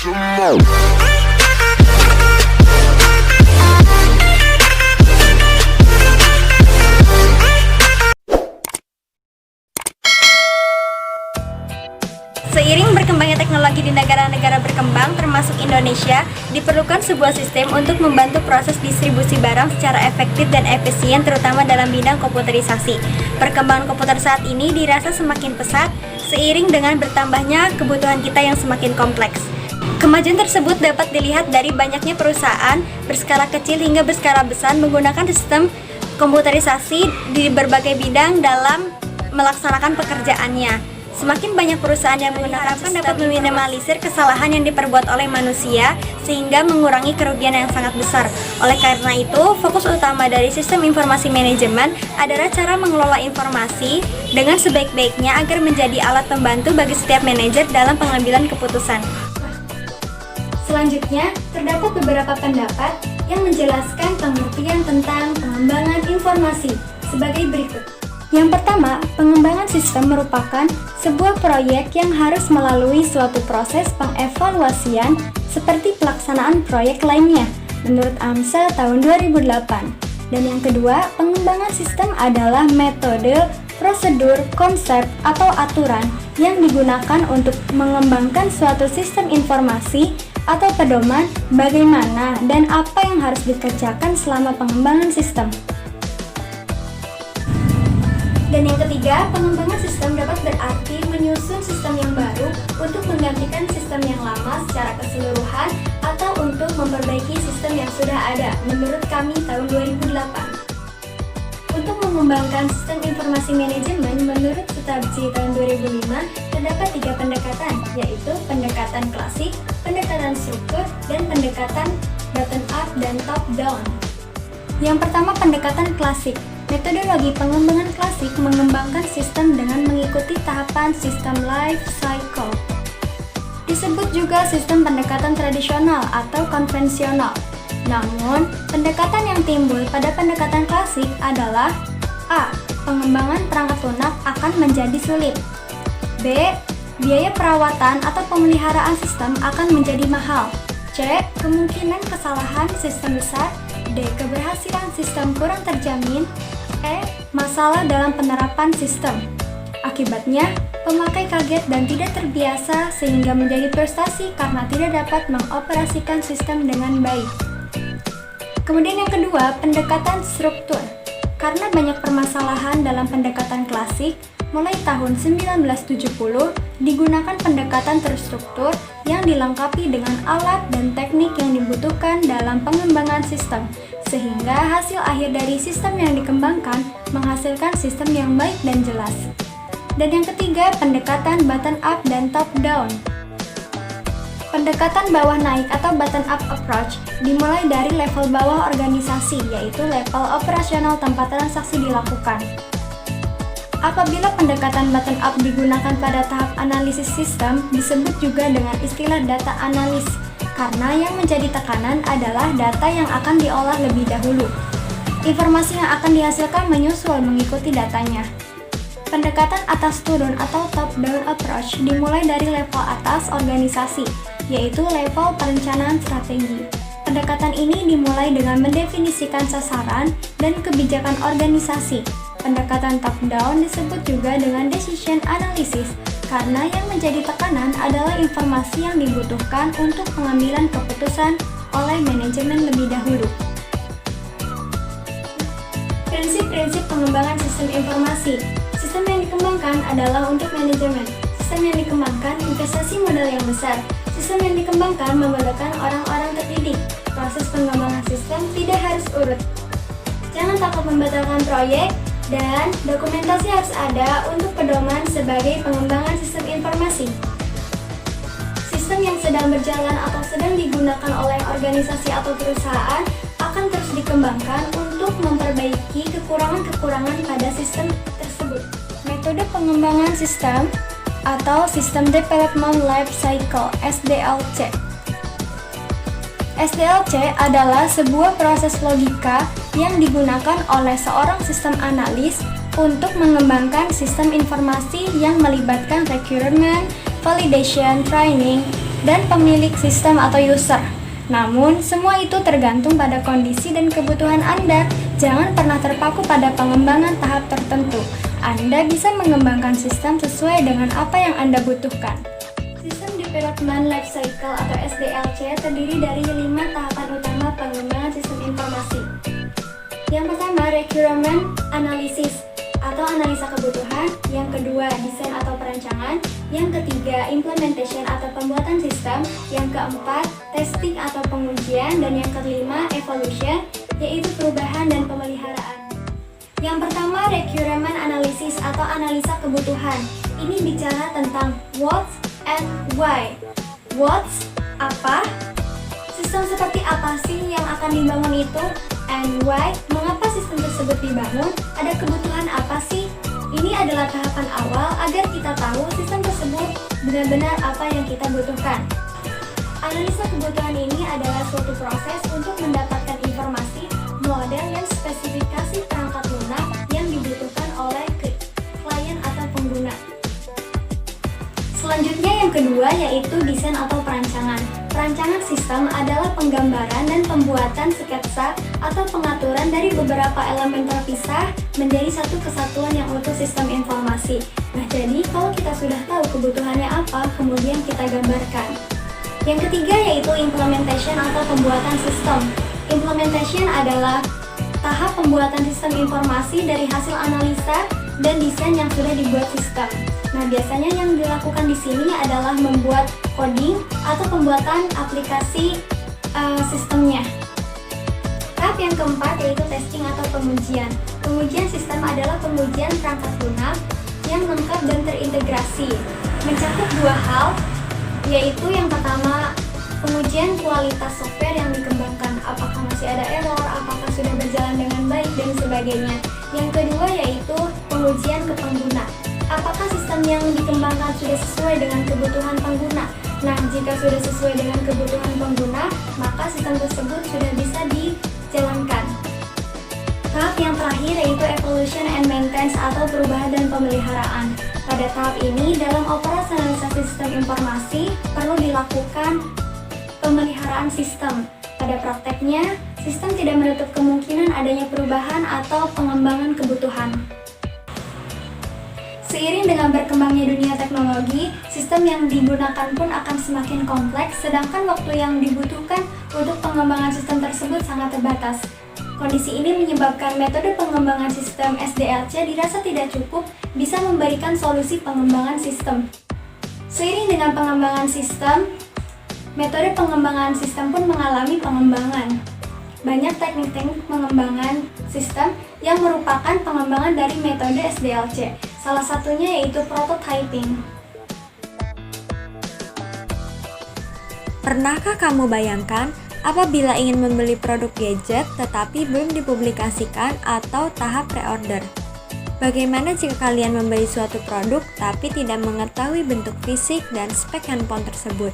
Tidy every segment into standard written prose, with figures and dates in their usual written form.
Seiring berkembangnya teknologi di negara-negara berkembang, termasuk Indonesia, diperlukan sebuah sistem untuk membantu proses distribusi barang secara efektif dan efisien, terutama dalam bidang komputerisasi. Perkembangan komputer saat ini dirasa semakin pesat, seiring dengan bertambahnya kebutuhan kita yang semakin kompleks. Kemajuan tersebut dapat dilihat dari banyaknya perusahaan berskala kecil hingga berskala besar menggunakan sistem komputerisasi di berbagai bidang dalam melaksanakan pekerjaannya. Semakin banyak perusahaan yang menggunakan sistem dapat meminimalisir kesalahan yang diperbuat oleh manusia sehingga mengurangi kerugian yang sangat besar. Oleh karena itu, fokus utama dari sistem informasi manajemen adalah cara mengelola informasi dengan sebaik-baiknya agar menjadi alat pembantu bagi setiap manajer dalam pengambilan keputusan. Selanjutnya, terdapat beberapa pendapat yang menjelaskan pengertian tentang pengembangan informasi sebagai berikut. Yang pertama, pengembangan sistem merupakan sebuah proyek yang harus melalui suatu proses pengevaluasian seperti pelaksanaan proyek lainnya, menurut AMSA tahun 2008. Dan yang kedua, pengembangan sistem adalah metode, prosedur, konsep, atau aturan yang digunakan untuk mengembangkan suatu sistem informasi atau pedoman bagaimana dan apa yang harus dikerjakan selama pengembangan sistem. Dan yang ketiga, pengembangan sistem dapat berarti menyusun sistem yang baru untuk menggantikan sistem yang lama secara keseluruhan atau untuk memperbaiki sistem yang sudah ada, menurut kami tahun 2008. Untuk mengembangkan sistem informasi manajemen, menurut Sutabji tahun 2005, terdapat 3 pendekatan, yaitu pendekatan klasik, pendekatan struktur, dan pendekatan bottom up dan top down. Yang pertama, pendekatan klasik. Metodologi pengembangan klasik mengembangkan sistem dengan mengikuti tahapan sistem life cycle. Disebut juga sistem pendekatan tradisional atau konvensional. Namun, pendekatan yang timbul pada pendekatan klasik adalah A. Pengembangan perangkat lunak akan menjadi sulit. B. Biaya perawatan atau pemeliharaan sistem akan menjadi mahal. C. Kemungkinan kesalahan sistem besar. D. Keberhasilan sistem kurang terjamin. E. Masalah dalam penerapan sistem. Akibatnya, pemakai kaget dan tidak terbiasa sehingga menjadi frustasi karena tidak dapat mengoperasikan sistem dengan baik. Kemudian yang kedua, pendekatan struktur. Karena banyak permasalahan dalam pendekatan klasik, mulai tahun 1970 digunakan pendekatan terstruktur yang dilengkapi dengan alat dan teknik yang dibutuhkan dalam pengembangan sistem, sehingga hasil akhir dari sistem yang dikembangkan menghasilkan sistem yang baik dan jelas. Dan yang ketiga, pendekatan bottom up dan top down. Pendekatan bawah naik atau bottom up approach dimulai dari level bawah organisasi, yaitu level operasional tempat transaksi dilakukan. Apabila pendekatan bottom up digunakan pada tahap analisis sistem, disebut juga dengan istilah data analis, karena yang menjadi tekanan adalah data yang akan diolah lebih dahulu. Informasi yang akan dihasilkan menyusul mengikuti datanya. Pendekatan atas turun atau top-down approach dimulai dari level atas organisasi, yaitu level perencanaan strategi. Pendekatan ini dimulai dengan mendefinisikan sasaran dan kebijakan organisasi. Pendekatan top-down disebut juga dengan decision analysis, karena yang menjadi tekanan adalah informasi yang dibutuhkan untuk pengambilan keputusan oleh manajemen lebih dahulu. Prinsip-prinsip pengembangan sistem informasi. Sistem yang dikembangkan adalah untuk manajemen. Sistem yang dikembangkan investasi modal yang besar. Sistem yang dikembangkan memerlukan orang-orang terdidik. Proses pengembangan sistem tidak harus urut. Jangan takut membatalkan proyek, dan dokumentasi harus ada untuk pedoman sebagai pengembangan sistem informasi. Sistem yang sedang berjalan atau sedang digunakan oleh organisasi atau perusahaan akan terus dikembangkan untuk memperbaiki kekurangan-kekurangan pada sistem tersebut. Metode pengembangan sistem atau System Development Life Cycle (SDLC). SDLC adalah sebuah proses logika yang digunakan oleh seorang sistem analis untuk mengembangkan sistem informasi yang melibatkan requirement, validation, training, dan pemilik sistem atau user. Namun, semua itu tergantung pada kondisi dan kebutuhan Anda. Jangan pernah terpaku pada pengembangan tahap tertentu. Anda bisa mengembangkan sistem sesuai dengan apa yang Anda butuhkan. System Development Lifecycle atau SDLC terdiri dari 5 tahapan utama pengembangan sistem informasi. Yang pertama, Requirement Analysis atau analisa kebutuhan. Yang kedua, desain atau perancangan. Yang ketiga, implementation atau pembuatan sistem. Yang keempat, testing atau pengujian. Dan yang kelima, evolution, yaitu perubahan dan pemeliharaan. Yang pertama, requirement analysis atau analisa kebutuhan. Ini bicara tentang what and why. What, apa? Sistem seperti apa sih yang akan dibangun itu? And why, mengapa sistem tersebut dibangun? Ada kebutuhan apa sih? Ini adalah tahapan awal agar kita tahu sistem tersebut benar-benar apa yang kita butuhkan. Analisa kebutuhan ini adalah suatu proses untuk mendapatkan informasi, model, dan spesifikasi perangkat lunak yang dibutuhkan oleh klien atau pengguna. Selanjutnya yang kedua yaitu desain atau perancangan. Perancangan sistem adalah penggambaran dan pembuatan sketsa atau pengaturan dari beberapa elemen terpisah menjadi satu kesatuan yang utuh sistem informasi. Nah, jadi kalau kita sudah tahu kebutuhannya apa, kemudian kita gambarkan. Yang ketiga yaitu implementation atau pembuatan sistem. Implementation adalah tahap pembuatan sistem informasi dari hasil analisa dan desain yang sudah dibuat sistem. Nah, biasanya yang dilakukan di sini adalah membuat coding atau pembuatan aplikasi sistemnya. Tahap yang keempat yaitu testing atau pengujian. Pengujian sistem adalah pengujian perangkat lunak yang lengkap dan terintegrasi. Mencakup dua hal, yaitu yang pertama pengujian kualitas software yang dikembangkan, apakah masih ada error, apakah sudah berjalan dengan baik, dan sebagainya. Yang kedua yaitu pengujian ke pengguna. Apakah sistem yang dikembangkan sudah sesuai dengan kebutuhan pengguna? Nah, jika sudah sesuai dengan kebutuhan pengguna, maka sistem tersebut sudah bisa dijalankan. Tahap yang terakhir yaitu evolution and maintenance atau perubahan dan pemeliharaan. Pada tahap ini, dalam operasionalisasi sistem informasi perlu dilakukan pemeliharaan sistem. Pada prakteknya, sistem tidak menutup kemungkinan adanya perubahan atau pengembangan kebutuhan. Seiring dengan berkembangnya dunia teknologi, sistem yang digunakan pun akan semakin kompleks, sedangkan waktu yang dibutuhkan untuk pengembangan sistem tersebut sangat terbatas. Kondisi ini menyebabkan metode pengembangan sistem SDLC dirasa tidak cukup bisa memberikan solusi pengembangan sistem. Seiring dengan pengembangan sistem, metode pengembangan sistem pun mengalami pengembangan. Banyak teknik-teknik pengembangan sistem yang merupakan pengembangan dari metode SDLC. Salah satunya yaitu prototyping. Pernahkah kamu bayangkan apabila ingin membeli produk gadget tetapi belum dipublikasikan atau tahap pre-order? Bagaimana jika kalian membeli suatu produk tapi tidak mengetahui bentuk fisik dan spek handphone tersebut?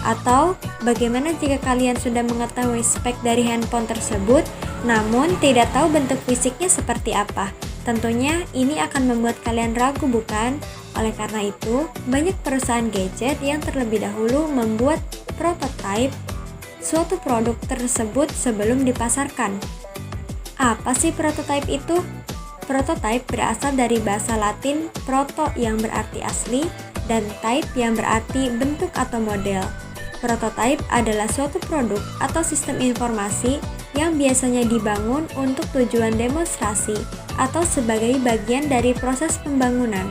Atau bagaimana jika kalian sudah mengetahui spek dari handphone tersebut namun tidak tahu bentuk fisiknya seperti apa? Tentunya ini akan membuat kalian ragu, bukan? Oleh karena itu, banyak perusahaan gadget yang terlebih dahulu membuat prototipe suatu produk tersebut sebelum dipasarkan. Apa sih prototipe itu? Prototipe berasal dari bahasa Latin proto yang berarti asli dan type yang berarti bentuk atau model. Prototipe adalah suatu produk atau sistem informasi yang biasanya dibangun untuk tujuan demonstrasi atau sebagai bagian dari proses pembangunan.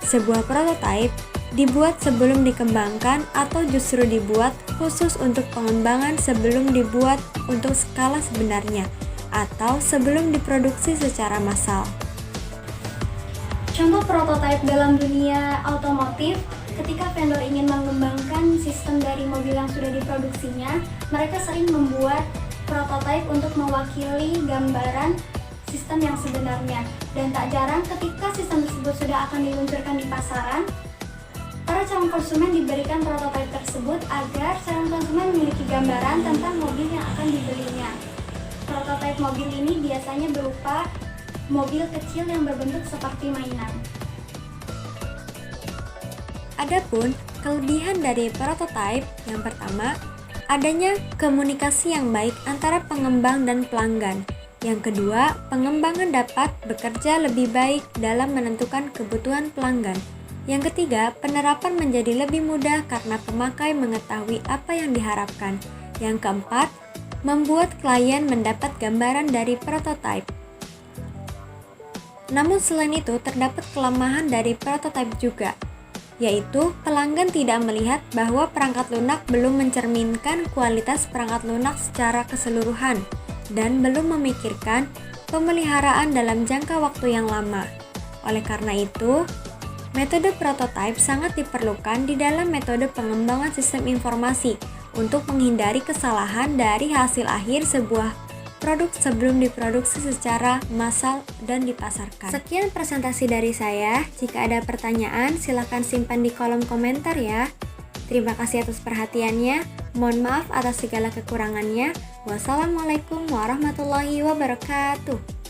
Sebuah prototipe dibuat sebelum dikembangkan atau justru dibuat khusus untuk pengembangan sebelum dibuat untuk skala sebenarnya atau sebelum diproduksi secara massal. Contoh prototipe dalam dunia otomotif, ketika vendor ingin mengembangkan sistem dari mobil yang sudah diproduksinya, mereka sering membuat prototipe untuk mewakili gambaran sistem yang sebenarnya. Dan tak jarang ketika sistem tersebut sudah akan diluncurkan di pasaran, para calon konsumen diberikan prototipe tersebut agar calon konsumen memiliki gambaran tentang mobil yang akan dibelinya. Prototipe mobil ini biasanya berupa mobil kecil yang berbentuk seperti mainan. Adapun kelebihan dari prototype yang pertama, adanya komunikasi yang baik antara pengembang dan pelanggan. Yang kedua, pengembangan dapat bekerja lebih baik dalam menentukan kebutuhan pelanggan. Yang ketiga, penerapan menjadi lebih mudah karena pemakai mengetahui apa yang diharapkan. Yang keempat, membuat klien mendapat gambaran dari prototype. Namun selain itu, terdapat kelemahan dari prototype juga, yaitu pelanggan tidak melihat bahwa perangkat lunak belum mencerminkan kualitas perangkat lunak secara keseluruhan dan belum memikirkan pemeliharaan dalam jangka waktu yang lama. Oleh karena itu, metode prototype sangat diperlukan di dalam metode pengembangan sistem informasi untuk menghindari kesalahan dari hasil akhir sebuah produk sebelum diproduksi secara massal dan dipasarkan. Sekian presentasi dari saya. Jika ada pertanyaan, silakan simpan di kolom komentar ya. Terima kasih atas perhatiannya. Mohon maaf atas segala kekurangannya. Wassalamualaikum warahmatullahi wabarakatuh.